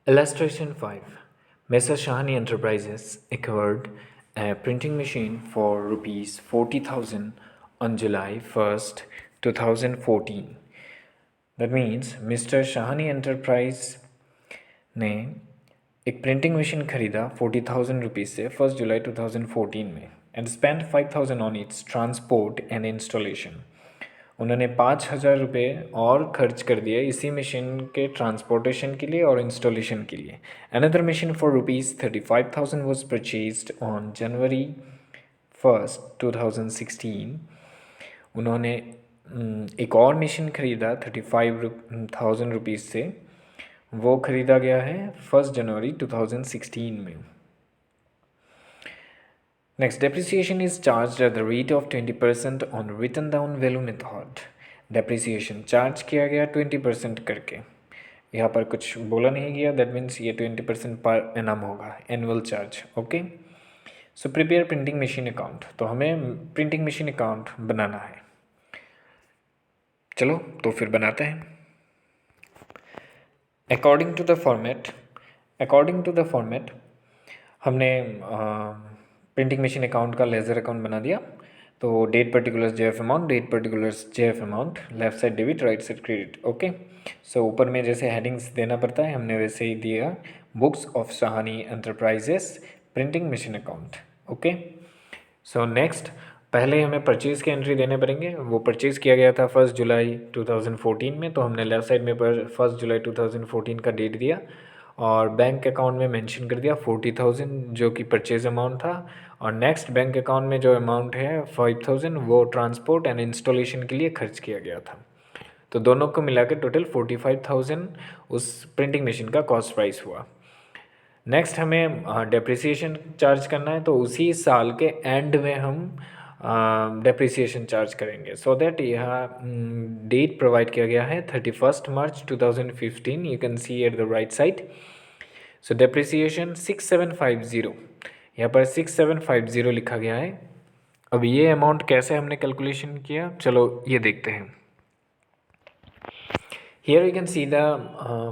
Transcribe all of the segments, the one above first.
Illustration 5. Messrs. Shahani Enterprises acquired a printing machine for rupees 40,000 on July 1st, 2014. That means Mr. Shahani Enterprise ने एक printing machine खरीदा 40,000 rupees से 1 जुलाई 2014 में and spend 5,000 on it's transport and installation. उन्होंने 5,000 रुपये और खर्च कर दिए इसी मशीन के ट्रांसपोर्टेशन के लिए और इंस्टॉलेशन के लिए। Another machine for rupees 35,000 was purchased on January 1st 2016। उन्होंने एक और मशीन ख़रीदा 35,000 रुपीज़ से, वो ख़रीदा गया है 1 जनवरी 2016 में। Next, depreciation is charge at the rate of 20% on written down value method. Depreciation charge किया गया 20% करके, यहाँ पर कुछ बोला नहीं गया, दैट मीन्स ये 20% पर एनम होगा, annual charge. Okay, so prepare printing machine account, तो हमें प्रिंटिंग मशीन अकाउंट बनाना है। चलो तो फिर बनाते हैं। अकॉर्डिंग टू द फॉर्मेट हमने प्रिंटिंग मशीन अकाउंट का लेज़र अकाउंट बना दिया। तो date particulars JF amount, date particulars JF amount, left side debit, right side credit. Okay, so ऊपर में जैसे हेडिंग्स देना पड़ता है हमने वैसे ही दिया, books of Shahani enterprises printing machine account. Okay, so next पहले हमें परचेज़ की एंट्री देने पड़ेंगे। वो परचेज़ किया गया था 1 जुलाई 2014 में, तो हमने लेफ़्ट साइड में पर 1 जुलाई 2014 का डेट दिया और बैंक अकाउंट में मेंशन कर दिया 40,000 जो कि परचेज़ अमाउंट था। और नेक्स्ट बैंक अकाउंट में जो अमाउंट है 5,000 वो ट्रांसपोर्ट एंड इंस्टॉलेशन के लिए खर्च किया गया था। तो दोनों को मिला के टोटल 45,000 उस प्रिंटिंग मशीन का कॉस्ट प्राइस हुआ। नेक्स्ट हमें डेप्रिसिएशन चार्ज करना है, तो उसी साल के एंड में हम डेप्रिसिएशन चार्ज करेंगे। सो दैट यहाँ डेट प्रोवाइड किया गया है 31 मार्च 2015, you can see at the right side. So depreciation 6750, यहाँ पर 6750 लिखा गया है। अब ये अमाउंट कैसे हमने कैलकुलेशन किया, चलो ये देखते हैं। Here you can see the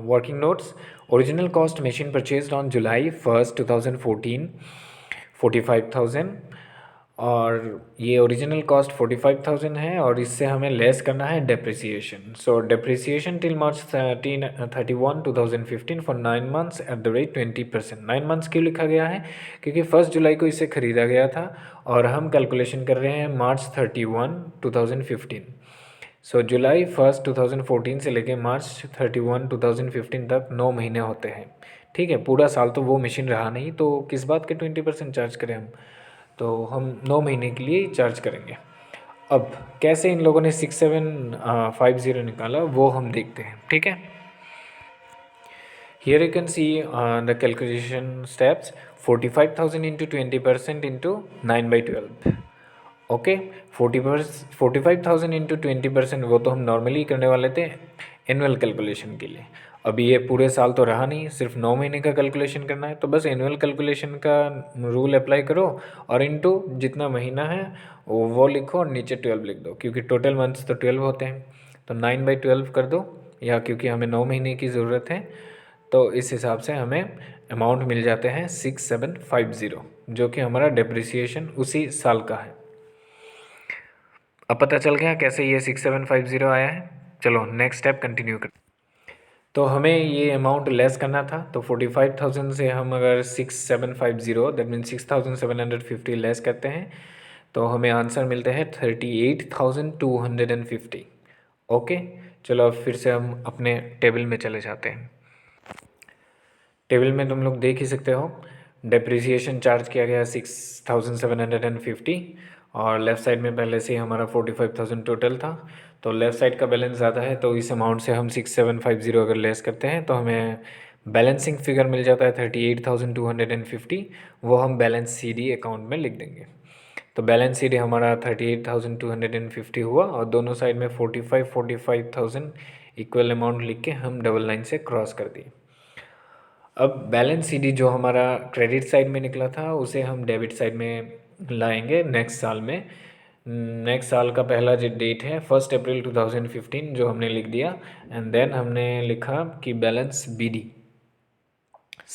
working notes. Original cost machine purchased on July 1st 2014 45,000, और ये ओरिजिनल कॉस्ट 45,000 है और इससे हमें लेस करना है depreciation. So depreciation till March 31, 2015 for 9 months eight the rate 20%। 9 months क्यों लिखा गया है, क्योंकि 1 जुलाई को इसे ख़रीदा गया था और हम कैलकुलेशन कर रहे हैं March 31, 2015। सो July 1st 2014 से लेके March 31, 2015 तक 9 महीने होते हैं। ठीक है, पूरा साल तो वो मशीन रहा नहीं, तो किस बात के 20% चार्ज करें हम, तो हम 9 महीने के लिए चार्ज करेंगे। अब कैसे इन लोगों ने 6750 निकाला वो हम देखते हैं। ठीक है, here you can see the calculation steps. 45,000 into 20% into 9/12। Okay, 45,000 into 20% वो तो हम नॉर्मली करने वाले थे एनुअल कैलकुलेशन के लिए। अभी ये पूरे साल तो रहा नहीं, सिर्फ 9 महीने का कैलकुलेशन करना है, तो बस एनुअल कैलकुलेशन का रूल अप्लाई करो और इनटू जितना महीना है वो लिखो और नीचे 12 लिख दो, क्योंकि टोटल मंथ्स तो 12 होते हैं। तो 9/12 कर दो, या क्योंकि हमें 9 महीने की ज़रूरत है तो इस हिसाब से हमें अमाउंट मिल जाते हैं 6750, जो कि हमारा डेप्रिसिएशन उसी साल का है। अब पता चल गया कैसे ये 6750 आया है। चलो नेक्स्ट स्टेप कंटिन्यू कर। तो हमें ये अमाउंट लेस करना था, तो 45,000 से हम अगर 6750 दैट मीन 6,750 लेस करते हैं तो हमें आंसर मिलते हैं 38,250। ओके, चलो अब फिर से हम अपने टेबल में चले जाते हैं। टेबल में तुम लोग देख ही सकते हो, डेप्रिसिएशन चार्ज किया गया 6,750 और लेफ़्ट साइड में पहले से ही हमारा 45,000 टोटल था, तो लेफ़्ट साइड का बैलेंस ज़्यादा है, तो इस अमाउंट से हम 6750 अगर लेस करते हैं तो हमें बैलेंसिंग फिगर मिल जाता है 38,250। वो हम बैलेंस सीडी अकाउंट में लिख देंगे। तो बैलेंस सीडी हमारा 38,250 हुआ और दोनों साइड में 45,000 इक्वल अमाउंट लिख के हम डबल लाइन से क्रॉस कर दिए। अब बैलेंस सीडी जो हमारा क्रेडिट साइड में निकला था उसे हम डेबिट साइड में लाएंगे नेक्स्ट साल में। नेक्स्ट साल का पहला जो डेट है 1 अप्रैल 2015 जो हमने लिख दिया, एंड देन हमने लिखा कि बैलेंस बीडी।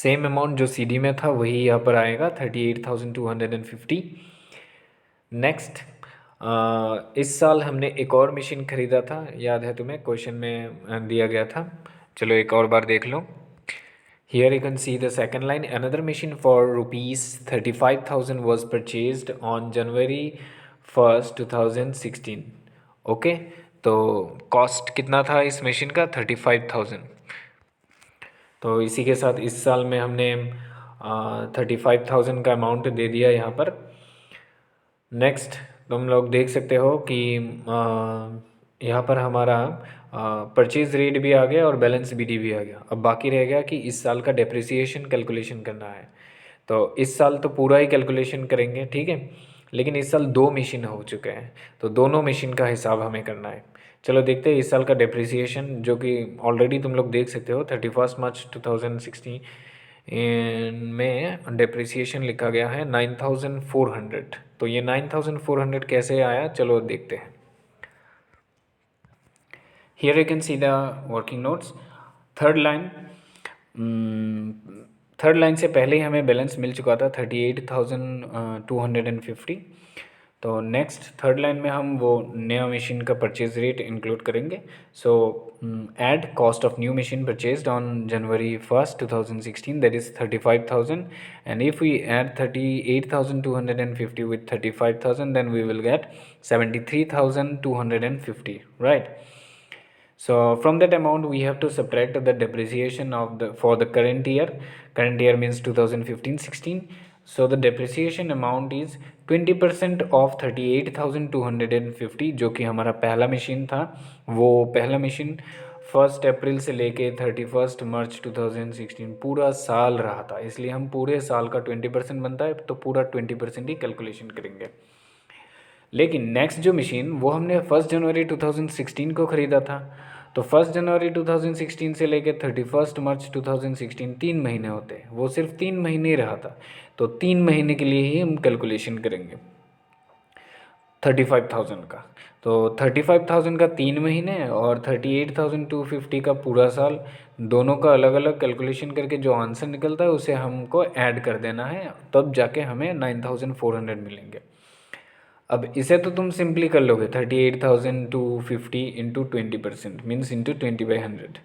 सेम अमाउंट जो CD में था वही यहाँ पर आएगा 38,250। नेक्स्ट, इस साल हमने एक और मशीन ख़रीदा था, याद है तुम्हें, क्वेश्चन में दिया गया था। चलो एक और बार देख लो। Here you can see the second line. Another machine for rupees 35,000 was purchased on January 1st 2016. Okay, तो कॉस्ट कितना था इस मशीन का? 35,000। तो इसी के साथ इस साल में हमने 35,000 का अमाउंट दे दिया यहाँ पर। नेक्स्ट तुम लोग देख सकते हो कि यहाँ पर हमारा परचेज रेट भी आ गया और बैलेंस BD भी आ गया। अब बाकी रह गया कि इस साल का डेप्रिसिएशन कैलकुलेशन करना है। तो इस साल तो पूरा ही कैलकुलेशन करेंगे, ठीक है, लेकिन इस साल 2 मशीन हो चुके हैं तो दोनों मशीन का हिसाब हमें करना है। चलो देखते हैं इस साल का डेप्रिसिएशन, जो कि ऑलरेडी तुम लोग देख सकते हो 31 मार्च 2016 में डेप्रिसिएशन लिखा गया है 9,400। तो ये 9,400 कैसे आया, चलो देखते हैं। Here you can see the working notes. Third line से पहले ही हमें बैलेंस मिल चुका था 38,250। तो नेक्स्ट थर्ड लाइन में हम वो नया मशीन का परचेज रेट इंक्लूड करेंगे। सो add cost of new machine purchased on January 1st 2016, that is 35,000, and if we add 38,250 with 35,000 then we will get 73,250, right? So from that amount we have to subtract the depreciation of the for the current year. Current year means 2015-16. So the depreciation amount is 20% of 38,250, जो कि हमारा पहला machine था। वो पहला machine 1 अप्रैल से लेके 31 मार्च 2016 पूरा साल रहा था, इसलिए हम पूरे साल का 20% बनता है तो पूरा 20% ही कैलकुलेशन करेंगे। लेकिन नेक्स्ट जो मशीन वो हमने 1 जनवरी 2016 को ख़रीदा था, तो 1 जनवरी 2016 से लेकर 31 मार्च 2016 3 महीने होते हैं, वो सिर्फ 3 महीने ही रहा था, तो 3 महीने के लिए ही हम कैलकुलेशन करेंगे 35,000 का। तो 35,000 का 3 महीने और 38,250 का पूरा साल, दोनों का अलग अलग कैलकुलेशन करके जो आंसर निकलता है उसे हमको ऐड कर देना है, तब जाके हमें 9,400 मिलेंगे। अब इसे तो तुम सिंपली कर लोगे 38,250 इंटू 20% मीन्स इंटू 20/100,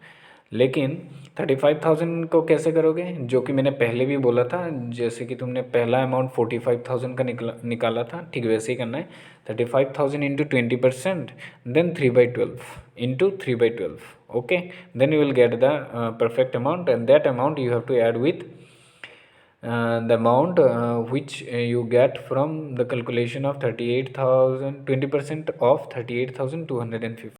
लेकिन 35,000 को कैसे करोगे, जो कि मैंने पहले भी बोला था, जैसे कि तुमने पहला अमाउंट 45,000 का निकाला था, ठीक वैसे ही करना है। 35,000 into 20% then 3/12 into 3/12, okay, then you will get the perfect amount, and that amount you have to add with the amount which you get from the calculation of 38,000, 20% of 38,250.